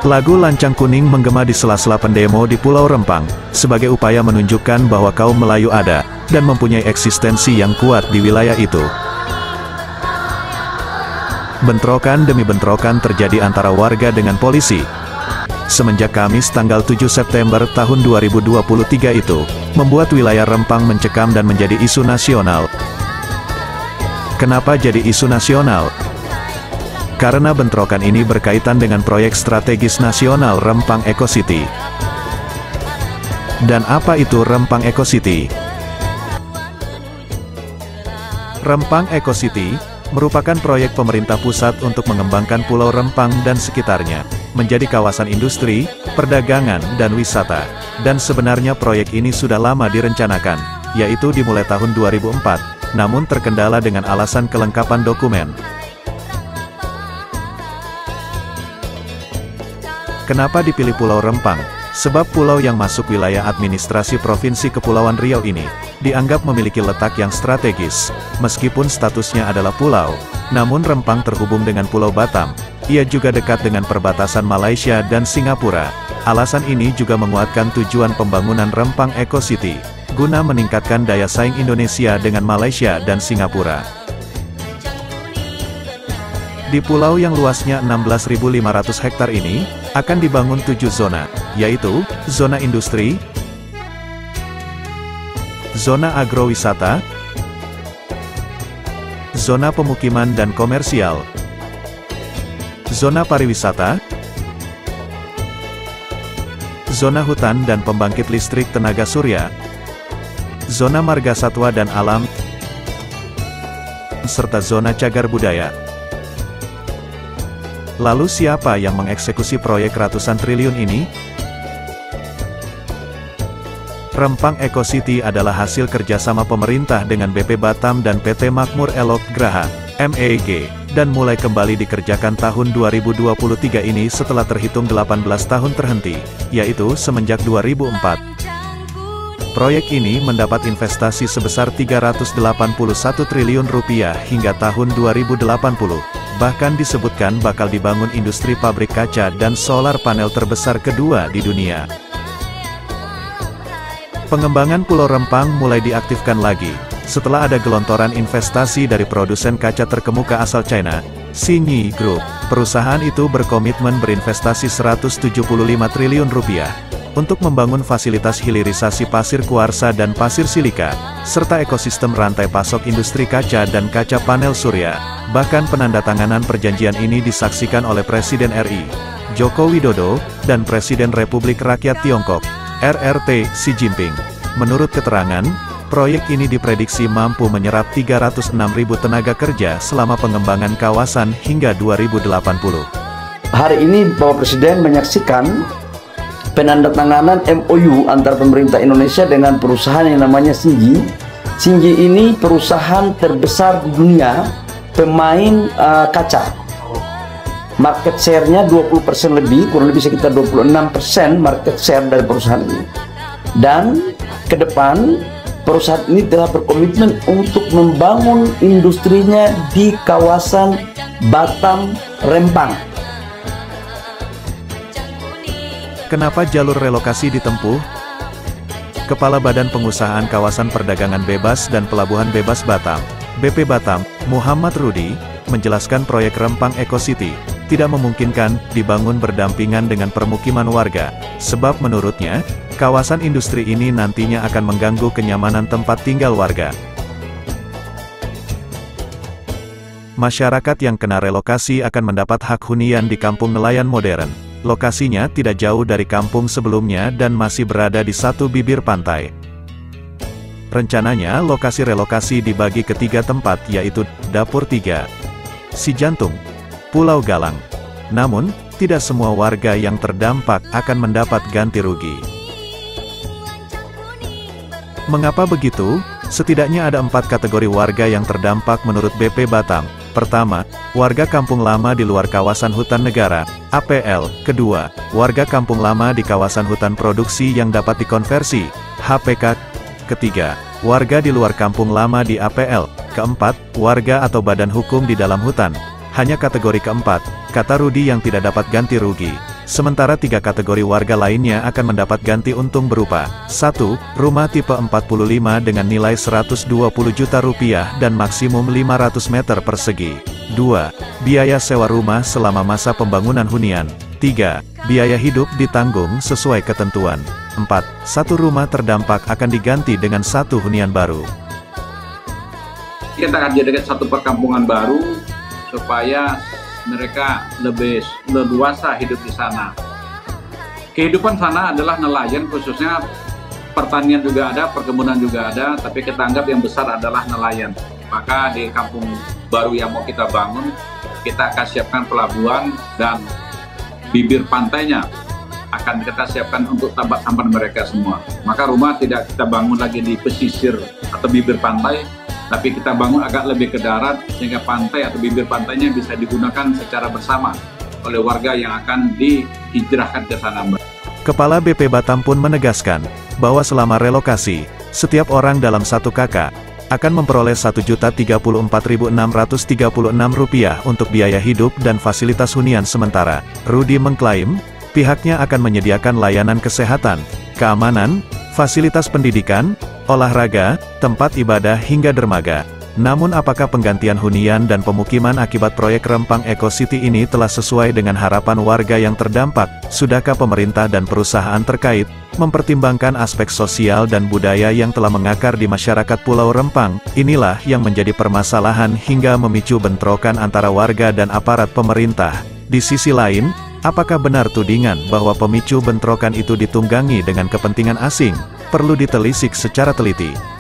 Lagu Lancang Kuning menggema di sela-sela pendemo di Pulau Rempang, sebagai upaya menunjukkan bahwa kaum Melayu ada, dan mempunyai eksistensi yang kuat di wilayah itu. Bentrokan demi bentrokan terjadi antara warga dengan polisi. Semenjak Kamis tanggal 7 September tahun 2023 itu, membuat wilayah Rempang mencekam dan menjadi isu nasional. Kenapa jadi isu nasional? Karena bentrokan ini berkaitan dengan proyek strategis nasional Rempang Eco City. Dan apa itu Rempang Eco City? Rempang Eco City merupakan proyek pemerintah pusat untuk mengembangkan Pulau Rempang dan sekitarnya menjadi kawasan industri, perdagangan, dan wisata. Dan sebenarnya proyek ini sudah lama direncanakan, yaitu dimulai tahun 2004, namun terkendala dengan alasan kelengkapan dokumen. Kenapa dipilih Pulau Rempang? Sebab pulau yang masuk wilayah administrasi Provinsi Kepulauan Riau ini, dianggap memiliki letak yang strategis. Meskipun statusnya adalah pulau, namun Rempang terhubung dengan Pulau Batam. Ia juga dekat dengan perbatasan Malaysia dan Singapura. Alasan ini juga menguatkan tujuan pembangunan Rempang Eco City, guna meningkatkan daya saing Indonesia dengan Malaysia dan Singapura. Di pulau yang luasnya 16.500 hektar ini, akan dibangun 7 zona, yaitu, zona industri, zona agrowisata, zona pemukiman dan komersial, zona pariwisata, zona hutan dan pembangkit listrik tenaga surya, zona marga satwa dan alam, serta zona cagar budaya. Lalu siapa yang mengeksekusi proyek ratusan triliun ini? Rempang Eco City adalah hasil kerjasama pemerintah dengan BP Batam dan PT Makmur Elok Graha, MEG, dan mulai kembali dikerjakan tahun 2023 ini setelah terhitung 18 tahun terhenti, yaitu semenjak 2004. Proyek ini mendapat investasi sebesar 381 triliun rupiah hingga tahun 2080. Bahkan disebutkan bakal dibangun industri pabrik kaca dan solar panel terbesar kedua di dunia. Pengembangan Pulau Rempang mulai diaktifkan lagi, setelah ada gelontoran investasi dari produsen kaca terkemuka asal China, Xinyi Group. Perusahaan itu berkomitmen berinvestasi 175 triliun rupiah, untuk membangun fasilitas hilirisasi pasir kuarsa dan pasir silika, serta ekosistem rantai pasok industri kaca dan kaca panel surya. Bahkan penandatanganan perjanjian ini disaksikan oleh Presiden RI, Joko Widodo, dan Presiden Republik Rakyat Tiongkok, RRT, Xi Jinping. Menurut keterangan, proyek ini diprediksi mampu menyerap 306.000 tenaga kerja selama pengembangan kawasan hingga 2080. Hari ini Bapak Presiden menyaksikan penandatanganan MOU antar pemerintah Indonesia dengan perusahaan yang namanya Xinyi. Xinyi ini perusahaan terbesar di dunia, pemain kaca. Market share-nya 20% lebih, kurang lebih sekitar 26% market share dari perusahaan ini. Dan ke depan, perusahaan ini telah berkomitmen untuk membangun industrinya di kawasan Batam, Rempang. Kenapa jalur relokasi ditempuh? Kepala Badan Pengusahaan Kawasan Perdagangan Bebas dan Pelabuhan Bebas Batam, BP Batam, Muhammad Rudi, menjelaskan proyek Rempang Eco City tidak memungkinkan dibangun berdampingan dengan permukiman warga, sebab menurutnya, kawasan industri ini nantinya akan mengganggu kenyamanan tempat tinggal warga. Masyarakat yang kena relokasi akan mendapat hak hunian di Kampung Nelayan Modern. Lokasinya tidak jauh dari kampung sebelumnya dan masih berada di satu bibir pantai. Rencananya lokasi relokasi dibagi ke 3 tempat, yaitu Dapur 3, Cijantung, Pulau Galang. Namun, tidak semua warga yang terdampak akan mendapat ganti rugi. Mengapa begitu? Setidaknya ada 4 kategori warga yang terdampak menurut BP Batam. Pertama, warga kampung lama di luar kawasan hutan negara, APL. Kedua, warga kampung lama di kawasan hutan produksi yang dapat dikonversi, HPK. Ketiga, warga di luar kampung lama di APL. Keempat, warga atau badan hukum di dalam hutan. Hanya kategori keempat, kata Rudi yang tidak dapat ganti rugi. Sementara 3 kategori warga lainnya akan mendapat ganti untung berupa 1. Rumah tipe 45 dengan nilai Rp120 juta dan maksimum 500 meter persegi. 2. Biaya sewa rumah selama masa pembangunan hunian. 3. Biaya hidup ditanggung sesuai ketentuan. 4. Satu rumah terdampak akan diganti dengan 1 hunian baru. Kita akan jadikan satu perkampungan baru supaya mereka lebih leluasa hidup di sana. Kehidupan sana adalah nelayan, khususnya pertanian juga ada, perkebunan juga ada, tapi kita anggap yang besar adalah nelayan. Maka di kampung baru yang mau kita bangun, kita akan siapkan pelabuhan dan bibir pantainya akan kita siapkan untuk tambat sampan mereka semua. Maka rumah tidak kita bangun lagi di pesisir atau bibir pantai, tapi kita bangun agak lebih ke darat sehingga pantai atau bibir pantainya bisa digunakan secara bersama oleh warga yang akan dihijrahkan ke sana. Kepala BP Batam pun menegaskan bahwa selama relokasi, setiap orang dalam 1 KK akan memperoleh Rp1.034.636 untuk biaya hidup dan fasilitas hunian sementara. Rudi mengklaim, pihaknya akan menyediakan layanan kesehatan, keamanan, fasilitas pendidikan, olahraga, tempat ibadah hingga dermaga. Namun apakah penggantian hunian dan pemukiman akibat proyek Rempang Eco City ini telah sesuai dengan harapan warga yang terdampak? Sudahkah pemerintah dan perusahaan terkait mempertimbangkan aspek sosial dan budaya yang telah mengakar di masyarakat Pulau Rempang? Inilah yang menjadi permasalahan hingga memicu bentrokan antara warga dan aparat pemerintah. Di sisi lain, apakah benar tudingan bahwa pemicu bentrokan itu ditunggangi dengan kepentingan asing? Perlu ditelisik secara teliti.